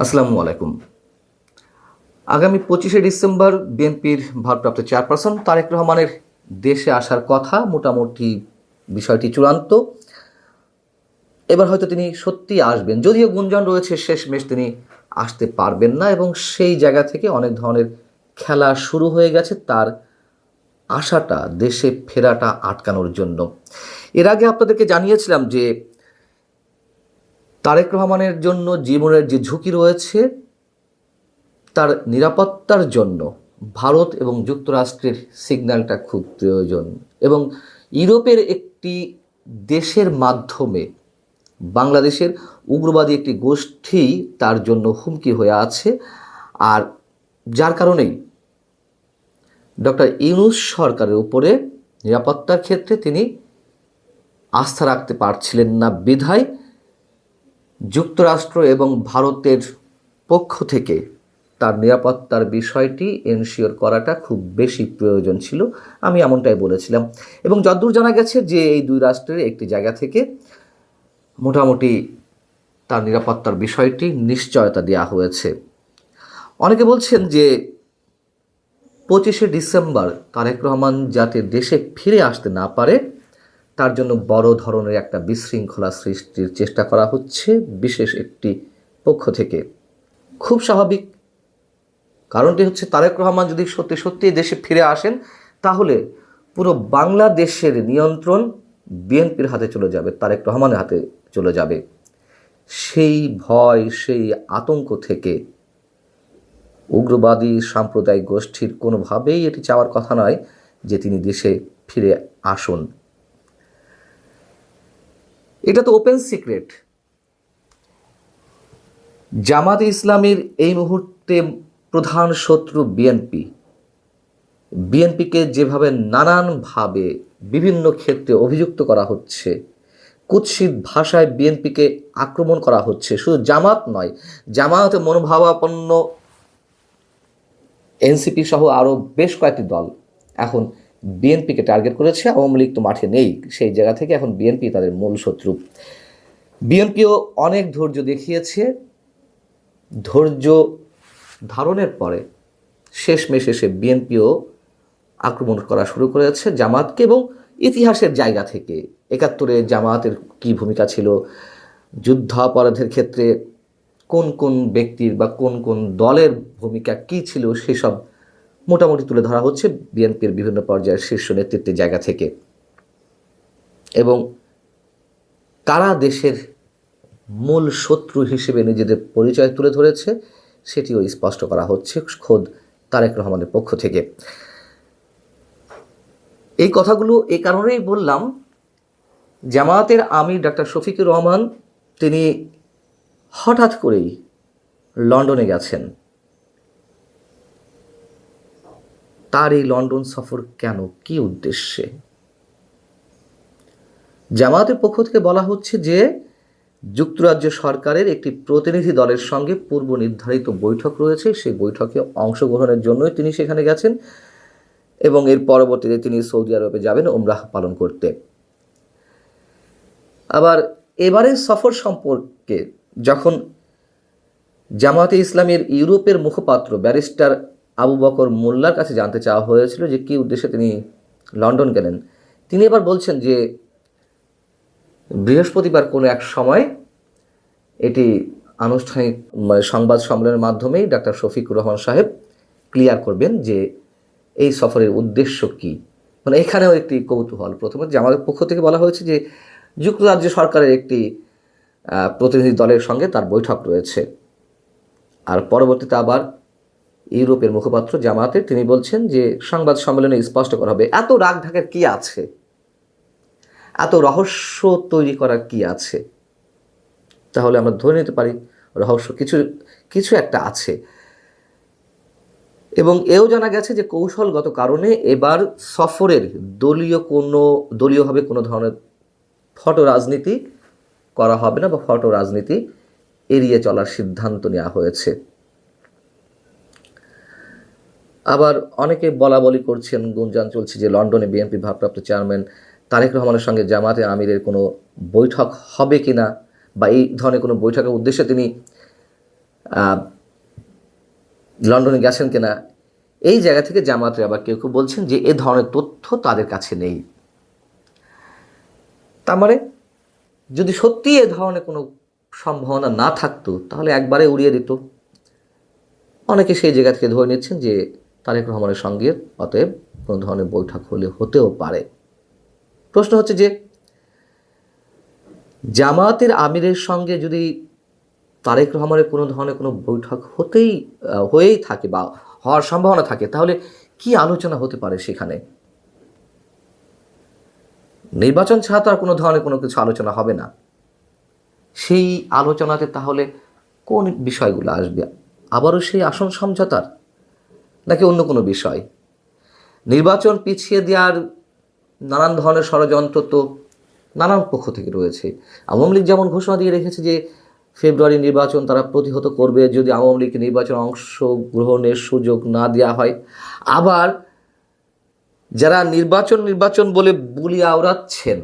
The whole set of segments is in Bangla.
আসসালামু আলাইকুম। আগামী 25শে ডিসেম্বর বিএনপির ভারপ্রাপ্ত চেয়ারপারসন তারেক রহমানের দেশে আসার কথা, মোটামুটি বিষয়টি চূড়ান্ত। এবার হয়তো তিনি সত্যিই আসবেন, যদিও গুঞ্জন রয়েছে শেষমেশ তিনি আসতে পারবেন না, এবং সেই জায়গা থেকে অনেক ধরনের খেলা শুরু হয়ে গেছে তার আশাটা, দেশে ফেরাটা আটকানোর জন্য। এর আগে আপনাদেরকে জানিয়েছিলাম যে তারেক রহমানের জন্য জীবনের যে ঝুঁকি রয়েছে, তার নিরাপত্তার জন্য ভারত এবং যুক্তরাষ্ট্রের সিগন্যালটা খুব প্রয়োজন, এবং ইউরোপের একটি দেশের মাধ্যমে বাংলাদেশের উগ্রবাদী একটি গোষ্ঠী তার জন্য হুমকি হয়ে আছে। আর যার কারণেই ডক্টর ইউনূস সরকারের উপরে নিরাপত্তার ক্ষেত্রে তিনি আস্থা রাখতে পারছিলেন না, বিধায় যুক্তরাষ্ট্র এবং ভারতের পক্ষ থেকে তার নিরাপত্তার বিষয়টি এনশিওর করাটা খুব বেশি প্রয়োজন ছিল। আমি এমনটাই বলেছিলাম, এবং যতদূর জানা গেছে যে এই দুই রাষ্ট্রের একটি জায়গা থেকে মোটামুটি তার নিরাপত্তার বিষয়টি নিশ্চয়তা দেওয়া হয়েছে। অনেকে বলছেন যে 25শে ডিসেম্বর তারেক রহমান যাতে দেশে ফিরে আসতে না পারে, তার জন্য বড় ধরনের একটা বিশৃঙ্খলা সৃষ্টির চেষ্টা করা হচ্ছে বিশেষ একটি পক্ষ থেকে। খুব স্বাভাবিক, কারণটি হচ্ছে তারেক রহমান যদি সত্যি সত্যি দেশে ফিরে আসেন, তাহলে পুরো বাংলাদেশের নিয়ন্ত্রণ বিএনপির হাতে চলে যাবে, তারেক রহমানের হাতে চলে যাবে। সেই ভয়, সেই আতঙ্ক থেকে উগ্রবাদী সাম্প্রদায়িক গোষ্ঠীর কোনোভাবেই এটি চাওয়ার কথা নয় যে তিনি দেশে ফিরে আসুন। এটা তো ওপেন সিক্রেট। জামাতে ইসলামীর এই মুহূর্তে প্রধান শত্রু বিএনপি। বিএনপিকে যেভাবে নানানভাবে বিভিন্ন ক্ষেত্রে অভিযুক্ত করা হচ্ছে, কুৎসিত ভাষায় বিএনপিকে আক্রমণ করা হচ্ছে, শুধু জামাত নয়, জামায়াতে মনোভাবাপন্ন এনসিপি সহ আরও বেশ কয়েকটি দল এখন বিএনপিকে টার্গেট করেছে। আওয়ামী লীগ তো মাঠে নেই, সেই জায়গা থেকে এখন বিএনপি তাদের মূল শত্রু। বিএনপিও অনেক ধৈর্য দেখিয়েছে, ধৈর্য ধারণের পরে শেষমেশ এসে বিএনপিও আক্রমণ করা শুরু করেছে জামাতকে, এবং ইতিহাসের জায়গা থেকে 71-এ জামাতের কী ভূমিকা ছিল, যুদ্ধাপরাধের ক্ষেত্রে কোন কোন ব্যক্তির বা কোন কোন দলের ভূমিকা কী ছিল, সেসব মোটামুটি তুলে ধরা হচ্ছে বিএনপির বিভিন্ন পর্যায়ের শীর্ষ নেতৃত্বের জায়গা থেকে। এবং কারা দেশের মূল শত্রু হিসেবে নিজেদের পরিচয় তুলে ধরেছে সেটিও স্পষ্ট করা হচ্ছে খোদ তারেক রহমানের পক্ষ থেকে। এই কথাগুলো এই কারণেই বললাম, জামায়াতের আমির ডক্টর শফিকুর রহমান তিনি হঠাৎ করেই লন্ডনে গেছেন। তার এই লন্ডন সফর কেন, কী উদ্দেশ্যে? জামায়াতের পক্ষ থেকে বলা হচ্ছে যে যুক্তরাজ্য সরকারের একটি প্রতিনিধি দলের সঙ্গে পূর্ব নির্ধারিত বৈঠক রয়েছে, সেই বৈঠকে অংশগ্রহণের জন্যই তিনি সেখানে গেছেন, এবং এর পরবর্তীতে তিনি সৌদি আরবে যাবেন উমরাহ পালন করতে। আবার এবারের সফর সম্পর্কে যখন জামায়াতে ইসলামীর ইউরোপের মুখপাত্র ব্যারিস্টার আবু বকর মোল্লার কাছে জানতে চাওয়া হয়েছিল যে কী উদ্দেশ্যে তিনি লন্ডন গেলেন, তিনি এবার বলছেন যে বৃহস্পতিবার কোনো এক সময় এটি আনুষ্ঠানিক সংবাদ সম্মেলনের মাধ্যমেই ডক্টর শফিকুর রহমান সাহেব ক্লিয়ার করবেন যে এই সফরের উদ্দেশ্য কী। মানে এখানেও একটি কৌতূহল। প্রথমে যে আমাদের পক্ষ থেকে বলা হয়েছে যে যুক্তরাজ্য সরকারের একটি প্রতিনিধি দলের সঙ্গে তার বৈঠক রয়েছে, আর পরবর্তীতে আবার ইউরোপের মুখপাত্র জামায়াতের তিনি বলছেন যে সংবাদ সম্মেলনে স্পষ্ট করা হবে। এত রাগ ঢাকার কী আছে, এত রহস্য তৈরি করার কী আছে? তাহলে আমরা ধরে নিতে পারি রহস্য কিছু একটা আছে। এবং এও জানা গেছে যে কৌশলগত কারণে এবার সফরের দলীয়ভাবে কোনো ধরনের ফটো রাজনীতি করা হবে না, বা ফটো রাজনীতি এড়িয়ে চলার সিদ্ধান্ত নেওয়া হয়েছে। আবার অনেকে বলাবলি করছেন, গুঞ্জন চলছে যে লন্ডনে বিএনপি ভারপ্রাপ্ত চেয়ারম্যান তারেক রহমানের সঙ্গে জামাতে আমিরের কোনো বৈঠক হবে কিনা, বা এই ধরনের কোনো বৈঠকের উদ্দেশ্যে তিনি আহ, লন্ডনে গেছেন কিনা, এই জায়গা থেকে জামায়াতের আবার কেউ কেউ বলছেন যে এ ধরনের তথ্য তাদের কাছে নেই। তার মানে যদি সত্যি এ ধরনের কোনো সম্ভাবনা না থাকতো তাহলে একবারে উড়িয়ে দিত। অনেকে সেই জায়গা থেকে ধরে নিচ্ছেন যে তারেক রহমানের সঙ্গে অতএব কোনো ধরনের বৈঠক হলে হতেও পারে। প্রশ্ন হচ্ছে যে জামায়াতের আমিরের সঙ্গে যদি তারেক রহমানের কোনো ধরনের কোনো বৈঠক হয়েই থাকে বা হওয়ার সম্ভাবনা থাকে, তাহলে কি আলোচনা হতে পারে সেখানে? নির্বাচন ছাড়া তো আর কোনো ধরনের কোনো কিছু আলোচনা হবে না। সেই আলোচনাতে তাহলে কোন বিষয়গুলো আসবে? আবারও সেই আসন সমঝোতার, নাকি অন্য কোনো বিষয়? নির্বাচন পিছিয়ে দেওয়ার নানান ধরনের ষড়যন্ত্র তো নানান পক্ষ থেকে রয়েছে। আওয়ামী লীগ যেমন ঘোষণা দিয়ে রেখেছে যে ফেব্রুয়ারি নির্বাচন তারা প্রতিহত করবে যদি আওয়ামী লীগকে নির্বাচনে অংশগ্রহণের সুযোগ না দেওয়া হয়। আবার যারা নির্বাচন বলে বুলি আওড়াচ্ছেন,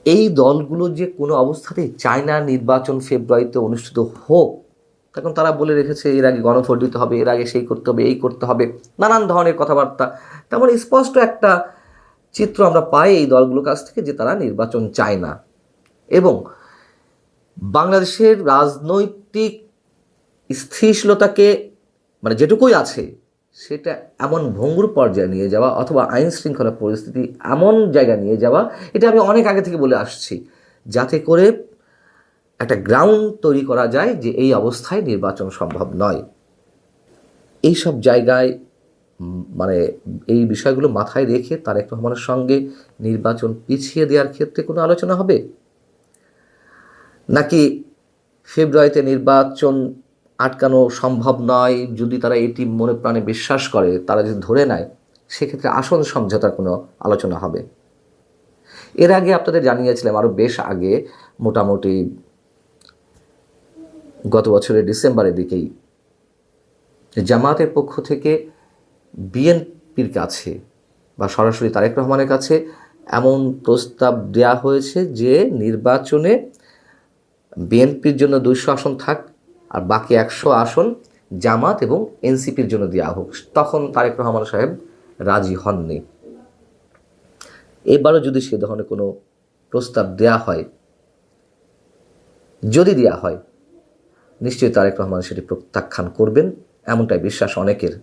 এই দলগুলো যে কোনো অবস্থাতেই চায় না নির্বাচন ফেব্রুয়ারিতে অনুষ্ঠিত হোক, তখন তারা বলে রেখেছে এর আগে গণভোট দিতে হবে, এর আগে সেই করতে হবে, এই করতে হবে, নানান ধরনের কথাবার্তা। তেমন স্পষ্ট একটা চিত্র আমরা পাই এই দলগুলোর কাছ থেকে যে তারা নির্বাচন চায় না এবং বাংলাদেশের রাজনৈতিক স্থিতিশীলতাকে মানে যেটুকুই আছে সেটা এমন ভঙ্গুর পর্যায়ে নিয়ে যাওয়া অথবা আইন শৃঙ্খলা পরিস্থিতি এমন জায়গায় নিয়ে যাওয়া, এটা আমি অনেক আগে থেকে বলে আসছি, যাতে করে একটা গ্রাউন্ড তৈরি করা যায় যে এই অবস্থায় নির্বাচন সম্ভব নয়। এই সব জায়গায় মানে এই বিষয়গুলো মাথায় রেখে তারেক রহমানের সঙ্গে নির্বাচন পিছিয়ে দেওয়ার ক্ষেত্রে কোনো আলোচনা হবে, নাকি ফেব্রুয়ারিতে নির্বাচন আটকানো সম্ভব নয় যদি তারা এটি মনে প্রাণে বিশ্বাস করে, তারা যদি ধরে নেয়, সেক্ষেত্রে আসন সমঝোতার কোনো আলোচনা হবে? এর আগে আপনাদের জানিয়েছিলাম, আরও বেশ আগে, মোটামুটি গত বছরের ডিসেম্বরের দিকেই জামায়াতের পক্ষ থেকে বিএনপির কাছে বা সরাসরি তারেক রহমানের কাছে এমন প্রস্তাব দেওয়া হয়েছে যে নির্বাচনে বিএনপির জন্য 200 আসন থাক আর বাকি 100 আসন জামাত এবং এনসিপির জন্য দেওয়া হোক। তখন তারেক রহমান সাহেব রাজি হননি। এবারও যদি সে ধরনের কোনো প্রস্তাব দেওয়া হয়, যদি দেওয়া হয়, নিশ্চয়ই তারেক রহমান সেটি প্রত্যাখ্যান করবেন, এমনটাই বিশ্বাস অনেকের।